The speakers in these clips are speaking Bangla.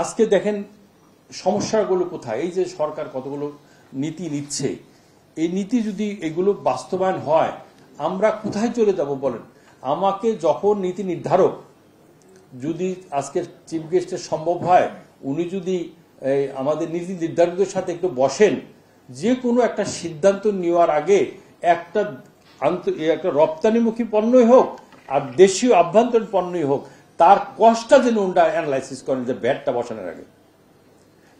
আজকে দেখেন সমস্যাগুলো কোথায়। এই যে সরকার কতগুলো নীতি নিচ্ছে, এই নীতি যদি এগুলো বাস্তবায়ন হয় আমরা কোথায় চলে যাব বলেন। আমাকে যখন নীতি নির্ধারক, যদি আজকে চিফ গেস্টের সম্ভব হয় উনি যদি আমাদের নীতি নির্ধারকদের সাথে একটু বসেন, যে কোনো একটা সিদ্ধান্ত নেওয়ার আগে একটা রপ্তানিমুখী পণ্যই হোক আর দেশীয় আভ্যন্তরীণ পণ্যই হোক, তার কষ্টটা যেন ওটা অ্যানালাইসিস করেন যে ভ্যাটটা বসানোর আগে,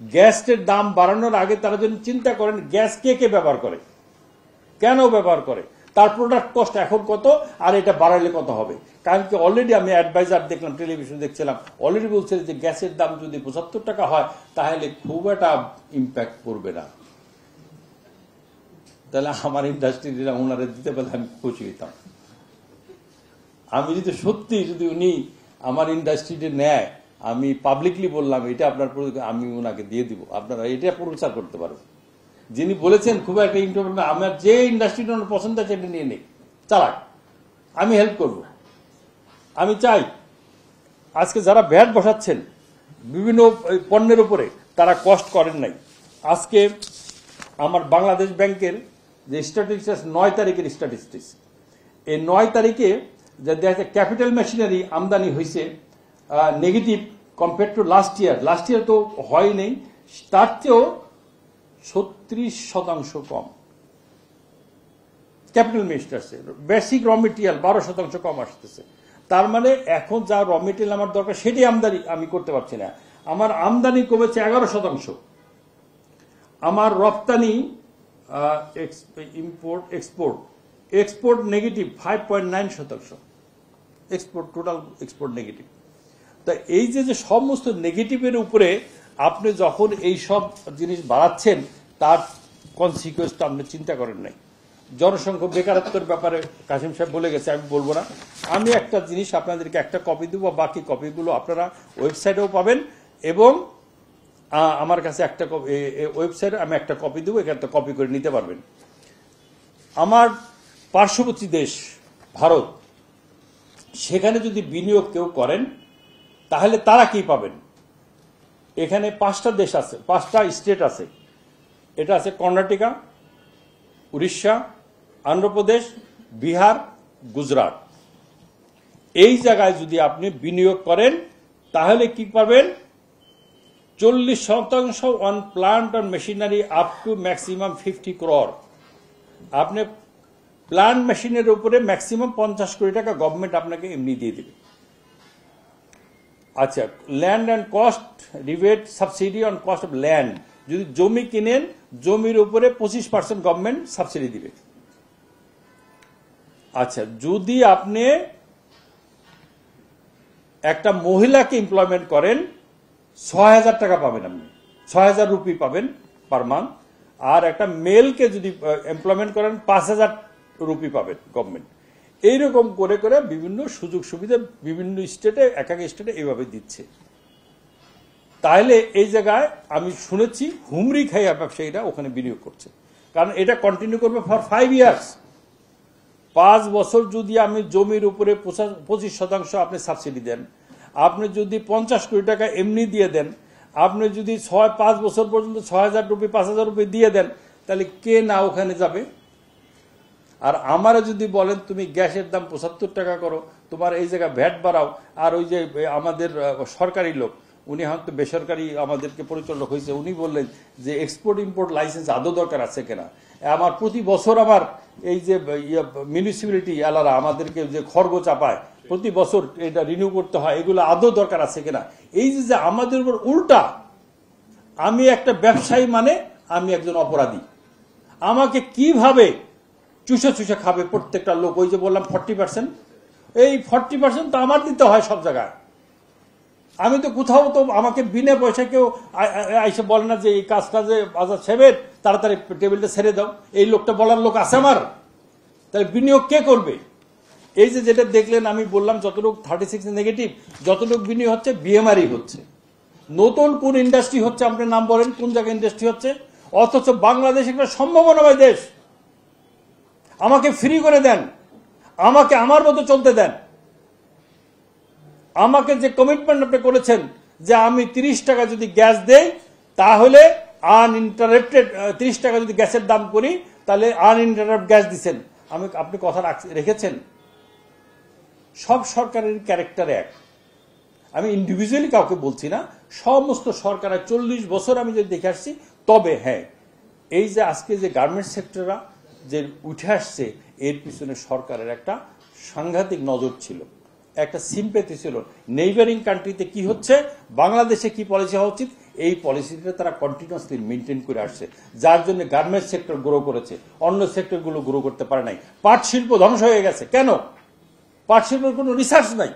গ্যাসের দাম বাড়ানোর আগে তারা যেন চিন্তা করেন গ্যাস কে কে ব্যবহার করে, কেন ব্যবহার করে, তার প্রোডাক্ট কস্ট এখন কত আর এটা বাড়ালে কত হবে। কারণ কি অলরেডি আমি অ্যাডভাইজার দেখলাম, টেলিভিশন দেখছিলাম, অলরেডি বলছে যে গ্যাসের দাম যদি ৭৫ টাকা হয় তাহলে খুব একটা ইম্প্যাক্ট পড়বে না। তাহলে আমার ইন্ডাস্ট্রিরা ওনারা দিতে পারলে আমি খুশি হইতাম। আমি যদি সত্যি যদি উনি আমার ইন্ডাস্ট্রিতে নেয়, আমি পাবলিকলি বললাম এটা আপনার, আমি ওনাকে দিয়ে দিব, আপনারা এটা প্রচার করতে পারবেন। যিনি বলেছেন খুব একটা ইন্টারভিউ, আমার যে ইন্ডাস্ট্রিটা পছন্দ আছে সেটা নিয়ে নেই, চালাক, আমি হেল্প করব। আমি চাই আজকে যারা ভ্যাট বসাচ্ছেন বিভিন্ন পণ্যের উপরে, তারা কষ্ট করেন নাই। আজকে আমার বাংলাদেশ ব্যাংকের যে স্ট্যাটিস্টিক্স ৯ তারিখের স্ট্যাটিস্টিক্স, এই ৯ তারিখে যে দেখা যায় ক্যাপিটাল মেশিনারি আমদানি হয়েছে negative compare to last year. Last year তো হয় নেই, তার চেয়েও ৩৬% কম ক্যাপিটাল মেশিন আসছে। বেসিক র মেটেরিয়াল ১২% কম আসতেছে। তার মানে এখন যা র মেটেরিয়াল আমার দরকার সেটি আমদানি আমি করতে পারছি না। আমার আমদানি কমেছে ১১%। আমার রপ্তানি import export negative 5.9%। Export total export negative. তা এই যে সমস্ত নেগেটিভের উপরে আপনি যখন এই সব জিনিস বাড়াচ্ছেন, তার কনসিকুয়েন্সটা আপনি চিন্তা করেন নাই। জনসংখ্যা বেকারত্বের ব্যাপারে কাসিম সাহেব বলে গেছে, আমি বলবো না। আমি একটা জিনিস আপনাদেরকে একটা কপি দেবো, বাকি কপিগুলো আপনারা ওয়েবসাইটেও পাবেন, এবং আমার কাছে একটা ওয়েবসাইটে আমি একটা কপি দেবো, এখানে কপি করে নিতে পারবেন। আমার পার্শ্ববর্তী দেশ ভারত, সেখানে যদি বিনিয়োগ কেউ করেন তাহলে তারা কি পাবেন। এখানে 5টা দেশ আছে, 5টা স্টেট আছে। এটা আছে কর্ণাটকা, উড়িষ্যা, অন্ধ্রপ্রদেশ, বিহার, গুজরাট। এই জায়গায় যদি আপনি বিনিয়োগ করেন তাহলে কি পাবেন, 40% on plant on machinery up to maximum 50 crore। আপনি প্লান্ট মেশিনের উপরে ম্যাক্সিমাম 50 কোটি টাকা গভর্নমেন্ট আপনাকে এমনি দিয়ে দেবে। আচ্ছা, land and cost rebate subsidy on cost of land, যদি জমি কিনেন জমির উপরে 25% গভর্নমেন্ট সাবসিডি দিবে। আচ্ছা, যদি আপনি একটা মহিলাকে এমপ্লয়মেন্ট করেন ৬,০০০ টাকা পাবেন, আপনি ৬,০০০ রুপি পাবেন পার মান্থ। আর একটা মেলকে যদি এমপ্লয়মেন্ট করেন ৫,০০০ রুপি পাবেন গভর্নমেন্ট। এইরকম করে করে বিভিন্ন সুযোগ সুবিধা বিভিন্ন স্টেটে, এক এক স্টেটে এইভাবে দিচ্ছে। তাহলে এই জায়গায় আমি শুনেছি হুমরি খাইয়া ব্যবসায়ীরা ওখানে বিনিয়োগ করছে, কারণ এটা কন্টিনিউ করবে ফর 5 ইয়ার্স। 5 বছর যদি আমি জমির উপরে 25% আপনি সাবসিডি দেন, আপনি যদি 50 কোটি টাকা এমনি দিয়ে দেন, আপনি যদি 5 বছর পর্যন্ত ৬,০০০ রুপি ৫,০০০ রুপি দিয়ে দেন, তাহলে কে না ওখানে যাবে। আর আমারা যদি বলেন তুমি গ্যাসের দাম ৭৫ টাকা করো, তোমার এই জায়গায় ভ্যাট বাড়াও, আর ওই যে আমাদের সরকারি লোক, উনি হয়তো বেসরকারি আমাদেরকে পরিচালক হয়েছে, উনি বললেন যে এক্সপোর্ট ইম্পোর্ট লাইসেন্স আদৌ দরকার আছে কিনা। আমার প্রতি বছর আমার এই যে মিউনিসিপ্যালিটি এলারা আমাদেরকে যে খড়গ চাপায় প্রতি বছর এটা রিনিউ করতে হয়, এগুলো আদৌ দরকার আছে কিনা। এই যে আমাদের উপর উল্টা, আমি একটা ব্যবসায়ী মানে আমি একজন অপরাধী, আমাকে কিভাবে চুষে চুষে খাবে প্রত্যেকটা লোক। ওই যে বললাম 40%, এই 40% তো আমার দিতে হয় সব জায়গায়। আমি তো কোথাও তো আমাকে বিনা পয়সা কেউ এসে বলে না যে এই কাজটা যে বাজার ছেড়ে তাড়াতাড়ি টেবিলটা ছেড়ে দাও, এই লোকটা বলার লোক আছে আমার। তাহলে বিনিয়োগ কে করবে। এই যে যেটা দেখলেন আমি বললাম যতটুকু 36 নেগেটিভ, যতটুকু বিনিয়োগ হচ্ছে বিএমআরই হচ্ছে। নতুন কোন ইন্ডাস্ট্রি হচ্ছে আপনি নাম বলেন, কোন জায়গায় ইন্ডাস্ট্রি হচ্ছে। অথচ বাংলাদেশ একটা সম্ভাবনাময় দেশ, আমাকে ফ্রি করে দেন, আমাকে আমার মতো চলতে দেন। আমাকে যে কমিটমেন্ট আপনি করেছেন যে আমি 30 টাকা যদি গ্যাস দেই তাহলে আনইন্টারাপ্টেড 30 টাকা যদি গ্যাসের দাম করি তাহলে আনইন্টারাপ্ট গ্যাস দিচ্ছেন। আপনি কথা রেখেছেন। সব সরকারের ক্যারেক্টার এক। আমি ইন্ডিভিজুয়ালি কাউকে বলছি না, সমস্ত সরকারের 40 বছর আমি যদি দেখে আসছি। তবে হ্যাঁ, এই যে আজকে যে গার্মেন্টস সেক্টররা যে উঠে আসছে, এর পিছনে সরকারের একটা সাংঘাতিক নজর ছিল, একটা সিম্পেথি ছিল। নেইবারিং কান্ট্রিতে কি হচ্ছে, বাংলাদেশে কি পলিসি হওয়া উচিত, এই পলিসিটা তারা কন্টিনিউয়াসলি মেনটেন করে আসছে, যার জন্য গার্মেন্টস সেক্টর গ্রো করেছে, অন্য সেক্টরগুলো গ্রো করতে পারে নাই। পাট শিল্প ধ্বংস হয়ে গেছে। কেন? পাট শিল্পের কোনো রিসার্চ নাই,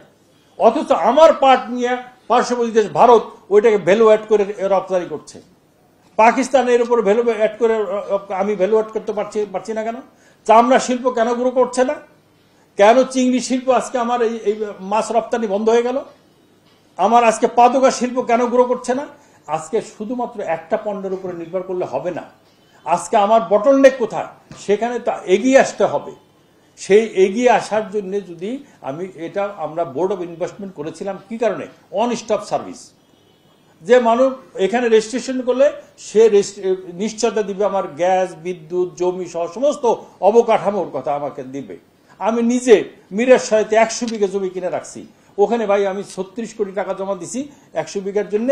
অথচ আমার পাট নিয়ে পার্শ্ববর্তী দেশ ভারত ওইটাকে ভ্যালু অ্যাড করে রপ্তানি করছে। পাকিস্তান এর উপর ভ্যালু অ্যাড করে, আমি ভ্যালু অ্যাড করতে পারছি না কেন? চামড়া শিল্প কেন গ্রো করছে না? কেন চিংড়ি শিল্প আজকে আমার এই মাছ রপ্তানি বন্ধ হয়ে গেল? আমার আজকে পাদুকা শিল্প কেন গ্রো করছে না? আজকে শুধুমাত্র একটা পণ্যের উপরে নির্ভর করলে হবে না। আজকে আমার বটলনেক কোথায়, সেখানে তো এগিয়ে আসতে হবে। সেই এগিয়ে আসার জন্য যদি আমরা বোর্ড অফ ইনভেস্টমেন্ট করেছিলাম কি কারণে? On stop service. যে মানুষ এখানে রেজিস্ট্রেশন করলে সে নিশ্চয়তা দিবে আমার গ্যাস, বিদ্যুৎ, জমি সহ সমস্ত অবকাঠামোর কথা আমাকে দিবে। আমি নিজে মিরের সহায়তে 100 বিঘা জমি কিনে রাখছি। ওখানে ভাই আমি 36 কোটি টাকা জমা দিছি 100 বিঘার জন্য।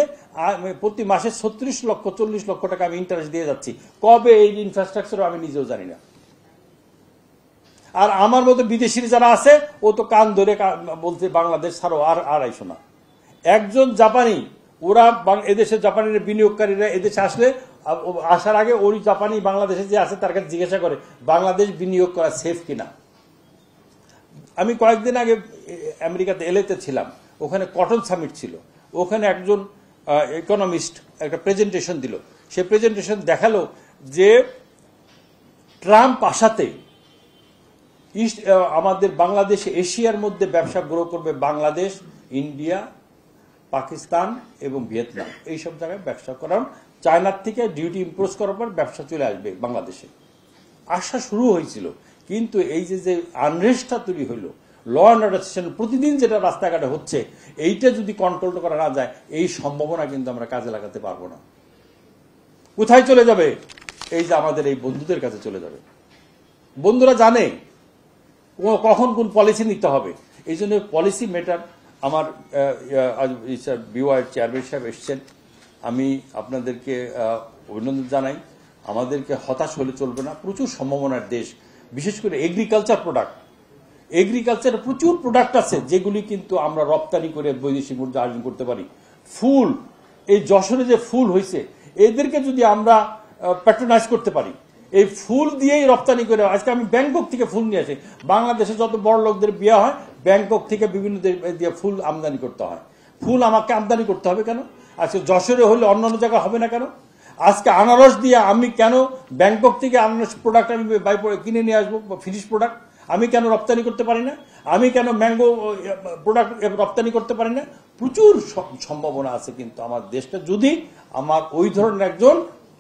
প্রতি মাসে 36 লক্ষ 40 লক্ষ টাকা আমি ইন্টারেস্ট দিয়ে যাচ্ছি। কবে এই ইনফ্রাস্ট্রাকচার আমি নিজেও জানি না। আর আমার মতো বিদেশির যারা আছে, ও তো কান ধরে বলছে বাংলাদেশ ছাড়ো, আর আইসো না। একজন জাপানি, ওরা এদেশের জাপানিরা বিনিয়োগকারীরা এদেশে আসলে আসার আগে ওই জাপানি বাংলাদেশে যে আছে তার কাছে জিজ্ঞাসা করে বাংলাদেশ বিনিয়োগ করা সেফ কিনা। আমি কয়েকদিন আগে আমেরিকাতে এলএতে ছিলাম, ওখানে কটন সামিট ছিল। ওখানে একজন ইকোনমিস্ট একটা প্রেজেন্টেশন দিল। সে প্রেজেন্টেশন দেখালো যে ট্রাম্প আসাতে আমাদের বাংলাদেশ এশিয়ার মধ্যে ব্যবসা গ্রো করবে। বাংলাদেশ, ইন্ডিয়া, পাকিস্তান এবং ভিয়েতনাম, এইসব জায়গায় ব্যবসা করার, চায়নার থেকে ডিউটি ইম্পোজ করার পর ব্যবসা চলে আসবে বাংলাদেশে। আসা শুরু হয়েছিল, কিন্তু এই যে আনরেস্টটা তৈরি হইলো, ল অ্যান্ড অর্ডার সিস্টেম প্রতিদিন যেটা রাস্তাঘাটে হচ্ছে, এইটা যদি কন্ট্রোল করা না যায়, এই সম্ভাবনা কিন্তু আমরা কাজে লাগাতে পারবো না। কোথায় চলে যাবে? এই যে আমাদের এই বন্ধুদের কাছে চলে যাবে। বন্ধুরা জানে কখন কোন পলিসি নিতে হবে। এই জন্য পলিসি ম্যাটার। আমার বিওয়াই চেয়ারম্যান সাহেব এসছেন, আমি আপনাদেরকে অভিনন্দন জানাই। আমাদেরকে হতাশ হলে চলবে না। প্রচুর সম্ভাবনার দেশ, বিশেষ করে এগ্রিকালচার প্রোডাক্ট। এগ্রিকালচার প্রচুর প্রোডাক্ট আছে যেগুলি কিন্তু আমরা রপ্তানি করে বৈদেশিক মুদ্রা অর্জন করতে পারি। ফুল, এই যশোরে যে ফুল হয়েছে, এদেরকে যদি আমরা প্যাট্রোনাইজ করতে পারি, এই ফুল দিয়েই রপ্তানি করে। আজকে আমি ব্যাংকক থেকে ফুল নিয়ে আসি। বাংলাদেশে যত বড় লোকদের বিয়ে হয়, ব্যাংকক থেকে বিভিন্ন দিয়ে ফুল আমদানি করতে হয়। ফুল আমাকে আমদানি করতে হবে কেন? আজকে যশোরে হলে অন্যান্য জায়গায় হবে না কেন? আজকে আনারস দিয়ে আমি কেন ব্যাংকক থেকে আনারস প্রোডাক্ট আমি কিনে নিয়ে আসবো, ফিনিশ প্রোডাক্ট আমি কেন রপ্তানি করতে পারি না? আমি কেন ম্যাঙ্গো প্রোডাক্ট রপ্তানি করতে পারি না? প্রচুর সম্ভাবনা আছে কিন্তু আমার দেশটা যদি আমার ওই ধরনের একজন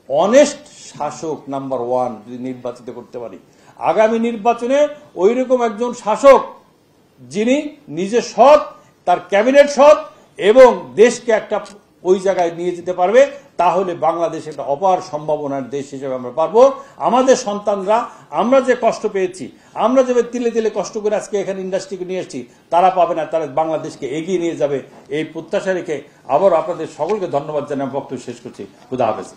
অনেস্ট শাসক নাম্বার 1 যদি নির্বাচিত করতে পারি। আগামী নির্বাচনে ওই রকম একজন শাসক যিনি নিজে সৎ, তার ক্যাবিনেট সৎ এবং দেশকে একটা ওই জায়গায় নিয়ে যেতে পারবে, তাহলে বাংলাদেশ একটা অপার সম্ভাবনার দেশ হিসেবে আমরা পারবো। আমাদের সন্তানরা, আমরা যে কষ্ট পেয়েছি, আমরা যে তিলে তিলে কষ্ট করে আজকে এখানে ইন্ডাস্ট্রিকে নিয়ে এসেছি, তারা পাবে না। তারা বাংলাদেশকে এগিয়ে নিয়ে যাবে। এই প্রত্যাশা রেখে আবার আপনাদের সকলকে ধন্যবাদ জানিয়ে বক্তব্য শেষ করছি। খুদা হাফেজ।